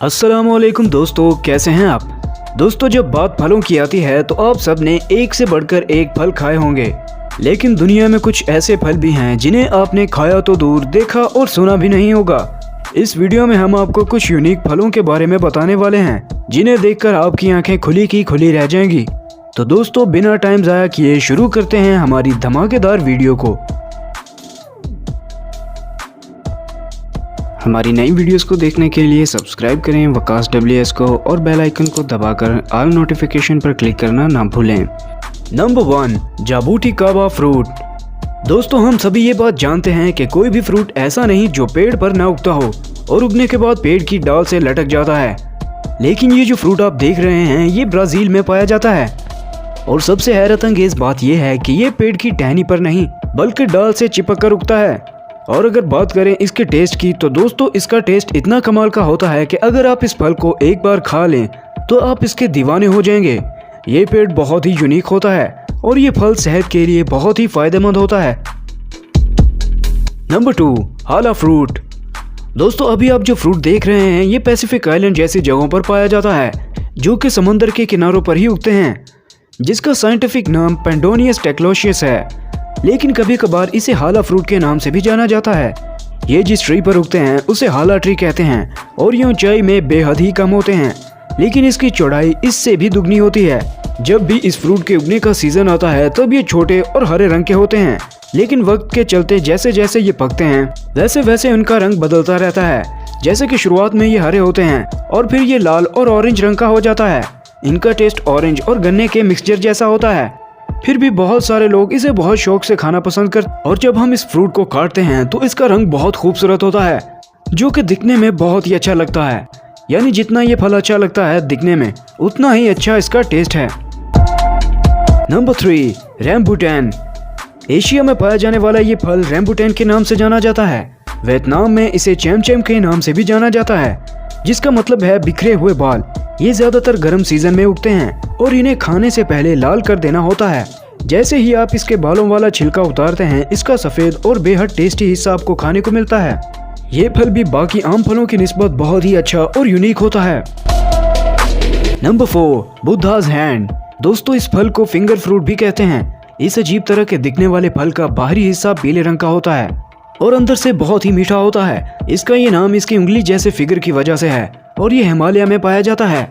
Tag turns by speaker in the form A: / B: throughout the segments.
A: अस्सलामुअलैकुम दोस्तों, कैसे हैं आप। दोस्तों, जब बात फलों की आती है तो आप सब ने एक से बढ़कर एक फल खाए होंगे, लेकिन दुनिया में कुछ ऐसे फल भी हैं जिन्हें आपने खाया तो दूर, देखा और सुना भी नहीं होगा। इस वीडियो में हम आपको कुछ यूनिक फलों के बारे में बताने वाले हैं जिन्हें देखकर आपकी आंखें खुली की खुली रह जाएंगी। तो दोस्तों, बिना टाइम ज़ाया किए शुरू करते हैं हमारी धमाकेदार वीडियो को। हमारी नई वीडियोस को देखने के लिए सब्सक्राइब करें वकास WS को और बेल आइकन को दबाकर ऑल नोटिफिकेशन पर क्लिक करना ना भूलें। नंबर 1, जाबूटी काबा फ्रूट। दोस्तों, हम सभी ये बात जानते हैं कि कोई भी फ्रूट ऐसा नहीं जो पेड़ पर ना उगता हो और उगने के बाद पेड़ की डाल से लटक जाता है। लेकिन ये जो फ्रूट आप देख रहे हैं ये ब्राज़ील में पाया जाता है और सबसे हैरत अंगेज बात यह है कि ये पेड़ की टहनी पर नहीं बल्कि डाल से चिपक कर उगता है। और अगर बात करें इसके टेस्ट की तो दोस्तों, इसका टेस्ट इतना कमाल का होता है कि अगर आप इस फल को एक बार खा लें तो आप इसके दीवाने हो जाएंगे। ये पेड़ बहुत ही यूनिक होता है और ये फल सेहत के लिए बहुत ही फायदेमंद होता है। नंबर 2, हाला फ्रूट। दोस्तों, अभी आप जो फ्रूट देख रहे हैं ये पैसिफिक आइलैंड जैसी जगहों पर पाया जाता है जो कि समंदर के किनारों पर ही उगते हैं, जिसका साइंटिफिक नाम पेंडोनियस टेक्लोशियस है, लेकिन कभी कभार इसे हाला फ्रूट के नाम से भी जाना जाता है। ये जिस ट्री पर उगते हैं उसे हाला ट्री कहते हैं और ये ऊंचाई में बेहद ही कम होते हैं, लेकिन इसकी चौड़ाई इससे भी दुगनी होती है। जब भी इस फ्रूट के उगने का सीजन आता है तब ये छोटे और हरे रंग के होते हैं, लेकिन वक्त के चलते जैसे जैसे ये पकते हैं वैसे वैसे उनका रंग बदलता रहता है। जैसे कि शुरुआत में ये हरे होते हैं और फिर ये लाल और ऑरेंज रंग का हो जाता है। इनका टेस्ट ऑरेंज और गन्ने के मिक्सचर जैसा होता है। फिर भी बहुत सारे लोग इसे बहुत शौक से खाना पसंद करते और जब हम इस फ्रूट को काटते हैं तो इसका रंग बहुत खूबसूरत होता है जो कि दिखने में बहुत ही अच्छा लगता है। यानी जितना ये फल अच्छा लगता है दिखने में उतना ही अच्छा इसका टेस्ट है। नंबर 3, रैम्बुटान। एशिया में पाया जाने वाला ये फल रैम्बुटान के नाम से जाना जाता है। वियतनाम में इसे चैमचैम के नाम से भी जाना जाता है, जिसका मतलब है बिखरे हुए बाल। ये ज्यादातर गर्म सीजन में उगते हैं और इन्हें खाने से पहले लाल कर देना होता है। जैसे ही आप इसके बालों वाला छिलका उतारते हैं इसका सफेद और बेहद टेस्टी हिस्सा आपको खाने को मिलता है। ये फल भी बाकी आम फलों की निस्बत बहुत ही अच्छा और यूनिक होता है। Number 4, Buddha's hand. दोस्तों, इस फल को फिंगर फ्रूट भी कहते हैं। इस अजीब तरह के दिखने वाले फल का बाहरी हिस्सा पीले रंग का होता है और अंदर से बहुत ही मीठा होता है। इसका ये नाम इसकी उंगली जैसे फिगर की वजह से है और ये हिमालय में पाया जाता है।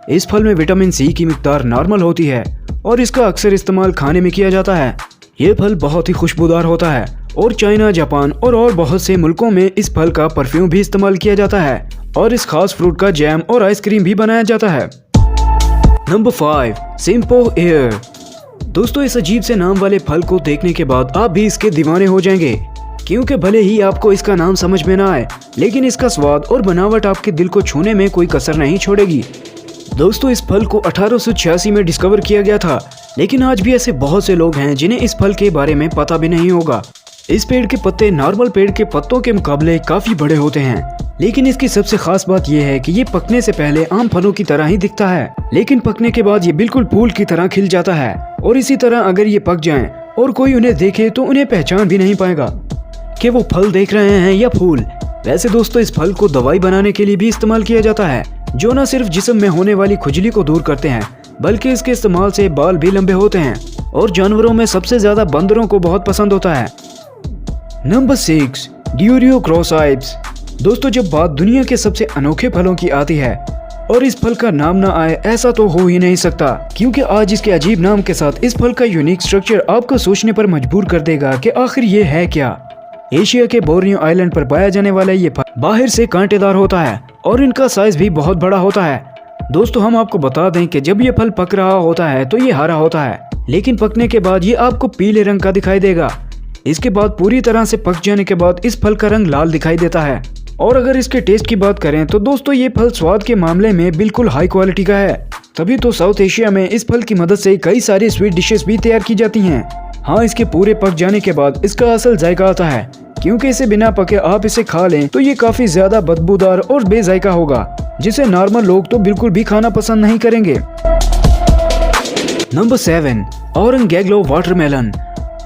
A: इस फल में विटामिन C की मिकदार नॉर्मल होती है और इसका अक्सर इस्तेमाल खाने में किया जाता है। ये फल बहुत ही खुशबूदार होता है और चाइना, जापान और बहुत से मुल्कों में इस फल का परफ्यूम भी इस्तेमाल किया जाता है और इस खास फ्रूट का जैम और आइसक्रीम भी बनाया जाता है। नंबर 5, सिम्पो एयर। दोस्तों, इस अजीब से नाम वाले फल को देखने के बाद आप भी इसके दीवाने हो जाएंगे, क्योंकि भले ही आपको इसका नाम समझ में ना आए लेकिन इसका स्वाद और बनावट आपके दिल को छूने में कोई कसर नहीं छोड़ेगी। दोस्तों, इस फल को 1886 में डिस्कवर किया गया था, लेकिन आज भी ऐसे बहुत से लोग हैं जिन्हें इस फल के बारे में पता भी नहीं होगा। इस पेड़ के पत्ते नॉर्मल पेड़ के पत्तों के मुकाबले काफी बड़े होते हैं, लेकिन इसकी सबसे खास बात यह है कि ये पकने से पहले आम फलों की तरह ही दिखता है, लेकिन पकने के बाद ये बिल्कुल फूल की तरह खिल जाता है। और इसी तरह अगर ये पक जाएं और कोई उन्हें देखे तो उन्हें पहचान भी नहीं पाएगा कि वो फल देख रहे हैं या फूल। वैसे दोस्तों, इस फल को दवाई बनाने के लिए भी इस्तेमाल किया जाता है, जो न सिर्फ जिस्म में होने वाली खुजली को दूर करते हैं बल्कि इसके इस्तेमाल से बाल भी लंबे होते हैं और जानवरों में सबसे ज्यादा बंदरों को बहुत पसंद होता है। नंबर 6, ड्यूरियो क्रॉसाइप्स। दोस्तों, जब बात दुनिया के सबसे अनोखे फलों की आती है और इस फल का नाम ना आए ऐसा तो हो ही नहीं सकता, क्योंकि आज इसके अजीब नाम के साथ इस फल का यूनिक स्ट्रक्चर आपको सोचने पर मजबूर कर देगा कि आखिर ये है क्या। एशिया के बोर्नियो आइलैंड पर पाया जाने वाला ये फल बाहर से कांटेदार होता है और इनका साइज भी बहुत बड़ा होता है। दोस्तों, हम आपको बता दें कि जब ये फल पक रहा होता है तो ये हरा होता है, लेकिन पकने के बाद ये आपको पीले रंग का दिखाई देगा। इसके बाद पूरी तरह से पक जाने के बाद इस फल का रंग लाल दिखाई देता है। और अगर इसके टेस्ट की बात करें तो दोस्तों, ये फल स्वाद के मामले में बिल्कुल हाई क्वालिटी का है। तभी तो साउथ एशिया में इस फल की मदद से कई सारी स्वीट डिशेस भी तैयार की जाती हैं। हाँ, इसके पूरे पक जाने के बाद इसका असल जायका आता है, क्योंकि इसे बिना पके आप इसे खा लें तो ये काफी ज्यादा बदबूदार और बेजायका होगा, जिसे नॉर्मल लोग तो बिल्कुल भी खाना पसंद नहीं करेंगे। Number 7, orangelo watermelon.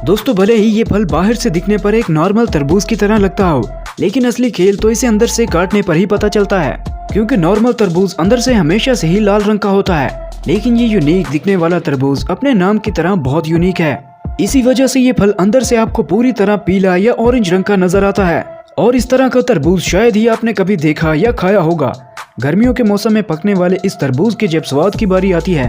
A: दोस्तों, भले ही ये फल बाहर से दिखने पर एक नॉर्मल तरबूज की तरह लगता हो, लेकिन असली खेल तो इसे अंदर से काटने पर ही पता चलता है, क्योंकि नॉर्मल तरबूज अंदर से हमेशा से ही लाल रंग का होता है, लेकिन ये यूनिक दिखने वाला तरबूज अपने नाम की तरह बहुत यूनिक है। इसी वजह से ये फल अंदर से आपको पूरी तरह पीला या ऑरेंज रंग का नजर आता है। और इस तरह का तरबूज शायद ही आपने कभी देखा या खाया होगा। गर्मियों के मौसम में पकने वाले इस तरबूज के जब स्वाद की बारी आती है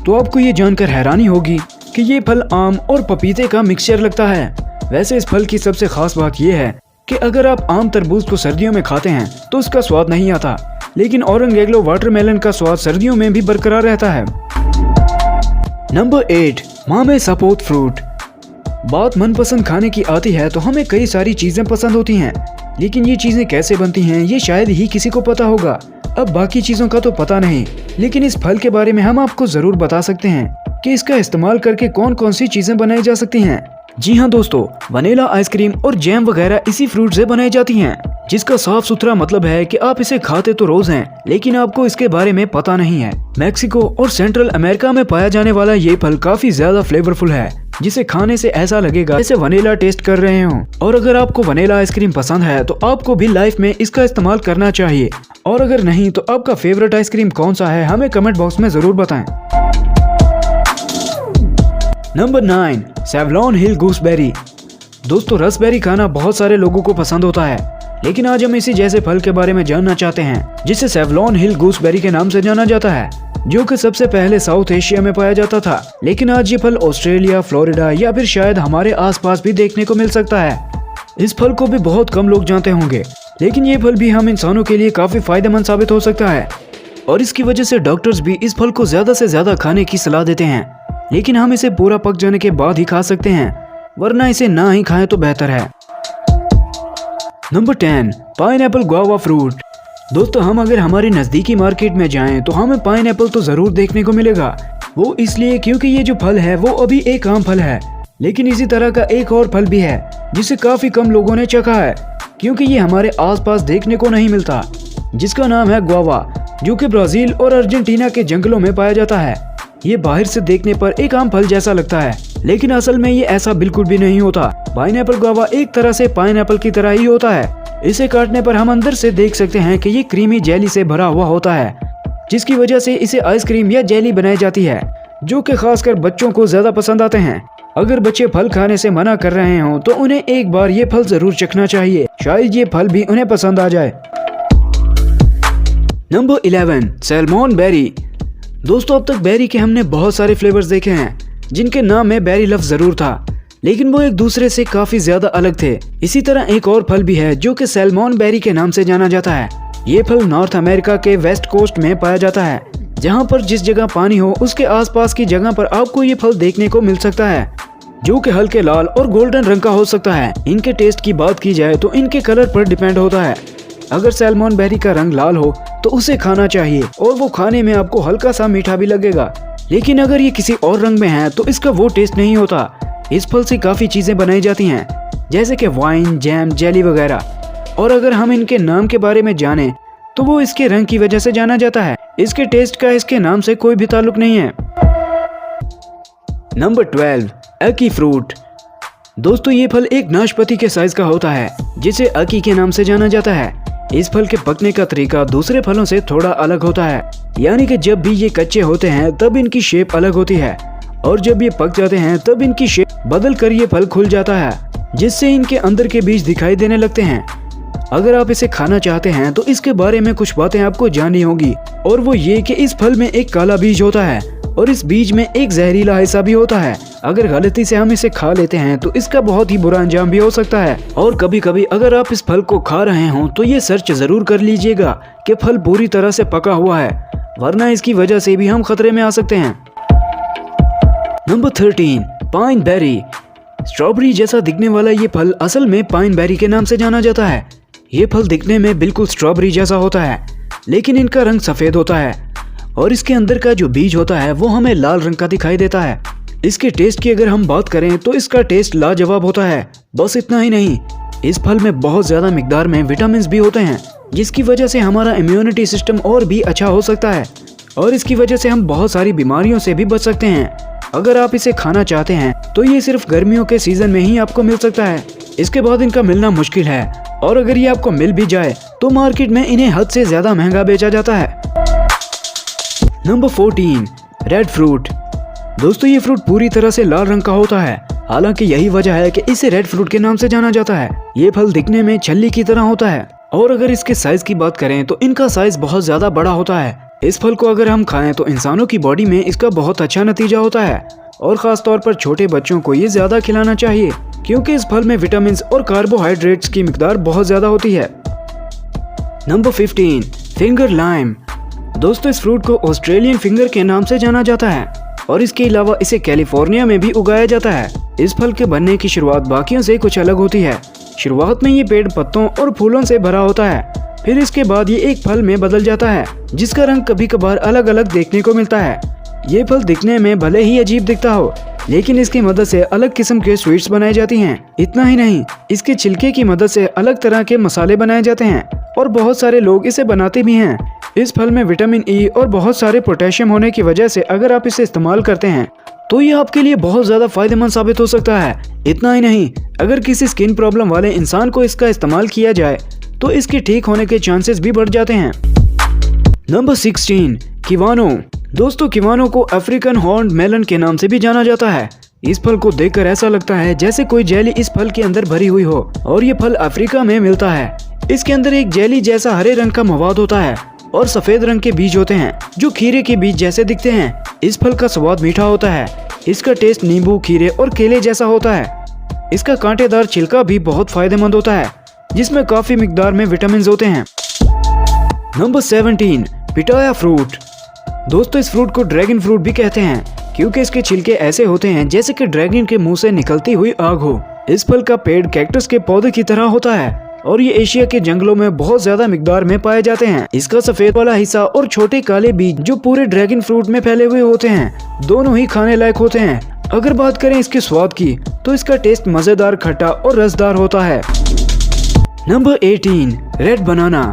A: तो आपको ये जानकर हैरानी होगी कि ये फल आम और पपीते का मिक्सचर लगता है। वैसे इस फल की सबसे खास बात यह है कि अगर आप आम तरबूज को सर्दियों में खाते हैं तो उसका स्वाद नहीं आता, लेकिन ओरेंगेलो वाटरमेलन का स्वाद सर्दियों में भी बरकरार रहता है। नंबर 8, मामे सपोत फ्रूट। बात मनपसंद खाने की आती है तो हमें कई सारी चीजें पसंद होती हैं, लेकिन ये चीजें कैसे बनती हैं ये शायद ही किसी को पता होगा। अब बाकी चीजों का तो पता नहीं, लेकिन इस फल के बारे में हम आपको जरूर बता सकते हैं कि इसका इस्तेमाल करके कौन कौन सी चीजें बनाई जा सकती हैं। जी हाँ दोस्तों, वनीला आइसक्रीम और जैम वगैरह इसी फ्रूट से बनाई जाती हैं, जिसका साफ सुथरा मतलब है कि आप इसे खाते तो रोज हैं, लेकिन आपको इसके बारे में पता नहीं है। मैक्सिको और सेंट्रल अमेरिका में पाया जाने वाला ये फल काफी ज्यादा फ्लेवरफुल है, जिसे खाने से ऐसा लगेगा जैसे वनीला टेस्ट कर रहे हो। और अगर आपको वनीला आइसक्रीम पसंद है तो आपको भी लाइफ में इसका इस्तेमाल करना चाहिए, और अगर नहीं तो आपका फेवरेट आइसक्रीम कौन सा है हमें कमेंट बॉक्स में जरूर बताएं। नंबर 9, सेवलॉन हिल गूसबेरी। दोस्तों, रसबेरी खाना बहुत सारे लोगों को पसंद होता है, लेकिन आज हम इसी जैसे फल के बारे में जानना चाहते हैं जिसे सेवलॉन हिल गूसबेरी के नाम से जाना जाता है, जो कि सबसे पहले साउथ एशिया में पाया जाता था, लेकिन आज ये फल ऑस्ट्रेलिया, फ्लोरिडा या फिर शायद हमारे आसपास भी देखने को मिल सकता है। इस फल को भी बहुत कम लोग जानते होंगे, लेकिन ये फल भी हम इंसानों के लिए काफी फायदेमंद साबित हो सकता है, और इसकी वजह से डॉक्टर्स भी इस फल को ज्यादा से ज्यादा खाने की सलाह देते हैं। लेकिन हम इसे पूरा पक जाने के बाद ही खा सकते हैं, वरना इसे ना ही खाएं तो बेहतर है। Number 10, pineapple guava fruit. दोस्तों, हम अगर हमारी नजदीकी मार्केट में जाएं तो हमें पाइनएप्पल तो जरूर देखने को मिलेगा। वो इसलिए क्योंकि ये जो फल है वो अभी एक आम फल है, लेकिन इसी तरह का एक और फल भी है जिसे काफी कम लोगों ने चखा है, क्योंकि ये हमारे आसपास देखने को नहीं मिलता, जिसका नाम है गुआवा, जो कि ब्राजील और अर्जेंटीना के जंगलों में पाया जाता है। ये बाहर से देखने पर एक आम फल जैसा लगता है, लेकिन असल में ये ऐसा बिल्कुल भी नहीं होता। पाइनएप्पल गुआवा एक तरह से पाइनएप्पल की तरह ही होता है। इसे काटने पर हम अंदर से देख सकते हैं कि ये क्रीमी जेली से भरा हुआ होता है, जिसकी वजह से इसे आइसक्रीम या जेली बनाई जाती है, जो कि खासकर बच्चों को ज्यादा पसंद आते हैं। अगर बच्चे फल खाने से मना कर रहे हों तो उन्हें एक बार ये फल जरूर चखना चाहिए, शायद ये फल भी उन्हें पसंद आ जाए। Number 11, salmonberry. दोस्तों, अब तक बेरी के हमने बहुत सारे फ्लेवर्स देखे हैं जिनके नाम में बेरी लफ्ज जरूर था, लेकिन वो एक दूसरे से काफी ज्यादा अलग थे। इसी तरह एक और फल भी है जो कि सैलमोन बेरी के नाम से जाना जाता है। ये फल नॉर्थ अमेरिका के वेस्ट कोस्ट में पाया जाता है, जहाँ पर जिस जगह पानी हो उसके आसपास की जगह पर आपको ये फल देखने को मिल सकता है, जो कि हल्के लाल और गोल्डन रंग का हो सकता है। इनके टेस्ट की बात की जाए तो इनके कलर पर डिपेंड होता है। अगर सैलमोन बेरी का रंग लाल हो तो उसे खाना चाहिए और वो खाने में आपको हल्का सा मीठा भी लगेगा, लेकिन अगर ये किसी और रंग में है तो इसका वो टेस्ट नहीं होता। इस फल से काफी चीजें बनाई जाती हैं, जैसे कि वाइन, जैम, जेली वगैरह, और अगर हम इनके नाम के बारे में जाने तो वो इसके रंग की वजह से जाना जाता है। इसके टेस्ट का इसके नाम से कोई भी ताल्लुक नहीं है। Number 12, ackee fruit. दोस्तों, ये फल एक नाशपाती के साइज का होता है, जिसे अकी के नाम से जाना जाता है। इस फल के पकने का तरीका दूसरे फलों से थोड़ा अलग होता है, यानी कि जब भी ये कच्चे होते हैं तब इनकी शेप अलग होती है, और जब ये पक जाते हैं तब इनकी शेप बदल कर ये फल खुल जाता है, जिससे इनके अंदर के बीज दिखाई देने लगते हैं। अगर आप इसे खाना चाहते हैं तो इसके बारे में कुछ बातें आपको जाननी होगी, और वो ये कि इस फल में एक काला बीज होता है और इस बीज में एक जहरीला हिस्सा भी होता है। अगर गलती से हम इसे खा लेते हैं तो इसका बहुत ही बुरा अंजाम भी हो सकता है। और कभी कभी अगर आप इस फल को खा रहे हो तो ये सर्च जरूर कर लीजिएगा कि फल पूरी तरह से पका हुआ है, वरना इसकी वजह से भी हम खतरे में आ सकते हैं। Number 13, pine berry. स्ट्रॉबेरी जैसा दिखने वाला ये फल असल में पाइन बेरी के नाम से जाना जाता है। ये फल दिखने में बिल्कुल स्ट्रॉबेरी जैसा होता है, लेकिन इनका रंग सफेद होता है और इसके अंदर का जो बीज होता है वो हमें लाल रंग का दिखाई देता है। इसके टेस्ट की अगर हम बात करें तो इसका टेस्ट लाजवाब होता है। बस इतना ही नहीं, इस फल में बहुत ज्यादा मिकदार में विटामिन भी होते हैं, जिसकी वजह से हमारा इम्यूनिटी सिस्टम और भी अच्छा हो सकता है, और इसकी वजह से हम बहुत सारी बीमारियों से भी बच सकते हैं। अगर आप इसे खाना चाहते हैं तो ये सिर्फ गर्मियों के सीजन में ही आपको मिल सकता है, इसके बाद इनका मिलना मुश्किल है, और अगर ये आपको मिल भी जाए तो मार्केट में इन्हें हद से ज्यादा महंगा बेचा जाता है। Number 14, red fruit. दोस्तों ये फ्रूट पूरी तरह से लाल रंग का होता है, हालांकि यही वजह है कि इसे रेड फ्रूट के नाम से जाना जाता है। ये फल दिखने में छल्ली की तरह होता है और अगर इसके साइज की बात करें तो इनका साइज बहुत ज्यादा बड़ा होता है। इस फल को अगर हम खाएं तो इंसानों की बॉडी में इसका बहुत अच्छा नतीजा होता है और खास तौर पर छोटे बच्चों को ये ज्यादा खिलाना चाहिए क्योंकि इस फल में विटामिन और कार्बोहाइड्रेट्स की मिकदार बहुत ज्यादा होती है। Number 15, finger lime. दोस्तों इस फ्रूट को ऑस्ट्रेलियन फिंगर के नाम से जाना जाता है और इसके अलावा इसे कैलिफोर्निया में भी उगाया जाता है। इस फल के बनने की शुरुआत बाकियों से कुछ अलग होती है। शुरुआत में ये पेड़ पत्तों और फूलों से भरा होता है, फिर इसके बाद ये एक फल में बदल जाता है जिसका रंग कभी कभार अलग अलग देखने को मिलता है। ये फल दिखने में भले ही अजीब दिखता हो लेकिन इसकी मदद से अलग किस्म के स्वीट्स बनाई जाती हैं। इतना ही नहीं, इसके छिलके की मदद से अलग तरह के मसाले बनाए जाते हैं और बहुत सारे लोग इसे बनाते भी हैं। इस फल में विटामिन ई और बहुत सारे पोटेशियम होने की वजह से अगर आप इसे इस्तेमाल करते हैं तो ये आपके लिए बहुत ज्यादा फायदेमंद साबित हो सकता है। इतना ही नहीं, अगर किसी स्किन प्रॉब्लम वाले इंसान को इसका इस्तेमाल किया जाए तो इसके ठीक होने के चांसेस भी बढ़ जाते हैं। नंबर 16, किवानो। दोस्तों किवानो को अफ्रीकन हॉर्न मेलन के नाम से भी जाना जाता है। इस फल को देखकर ऐसा लगता है जैसे कोई जेली इस फल के अंदर भरी हुई हो और ये फल अफ्रीका में मिलता है। इसके अंदर एक जेली जैसा हरे रंग का मवाद होता है और सफेद रंग के बीज होते हैं जो खीरे के बीज जैसे दिखते हैं। इस फल का स्वाद मीठा होता है। इसका टेस्ट नींबू, खीरे और केले जैसा होता है। इसका कांटेदार छिलका भी बहुत फायदेमंद होता है जिसमें काफी मिकदार में विटामिन होते हैं। Number 17, pitaya fruit. दोस्तों इस फ्रूट को ड्रैगन फ्रूट भी कहते हैं क्योंकि इसके छिलके ऐसे होते हैं जैसे कि ड्रैगन के मुंह से निकलती हुई आग हो। इस फल का पेड़ कैक्टस के पौधे की तरह होता है और ये एशिया के जंगलों में बहुत ज्यादा मिकदार में पाए जाते हैं। इसका सफेद वाला हिस्सा और छोटे काले बीज जो पूरे ड्रैगन फ्रूट में फैले हुए होते हैं, दोनों ही खाने लायक होते हैं। अगर बात करें इसके स्वाद की तो इसका टेस्ट मजेदार, खट्टा और रसदार होता है। Number 18, red banana.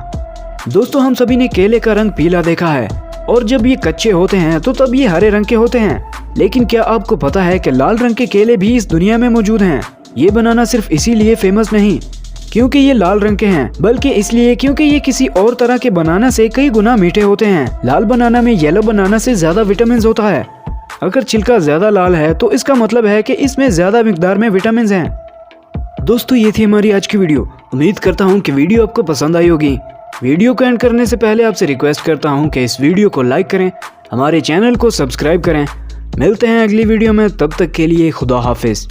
A: दोस्तों हम सभी ने केले का रंग पीला देखा है और जब ये कच्चे होते हैं तो तब ये हरे रंग के होते हैं, लेकिन क्या आपको पता है कि लाल रंग के केले भी इस दुनिया में मौजूद हैं। ये बनाना सिर्फ इसीलिए फेमस नहीं क्योंकि ये लाल रंग के हैं, बल्कि इसलिए क्योंकि ये किसी और तरह के बनाना से कई गुना मीठे होते हैं। लाल बनाना में येलो बनाना से ज्यादा विटामिन होता है। अगर छिलका ज्यादा लाल है तो इसका मतलब है कि इसमें ज्यादा मिकदार में विटामिन हैं। दोस्तों ये थी हमारी आज की वीडियो। उम्मीद करता हूँ कि वीडियो आपको पसंद आई होगी। वीडियो को एंड करने से पहले आपसे रिक्वेस्ट करता हूँ कि इस वीडियो को लाइक करें, हमारे चैनल को सब्सक्राइब करें। मिलते हैं अगली वीडियो में, तब तक के लिए खुदा हाफिज।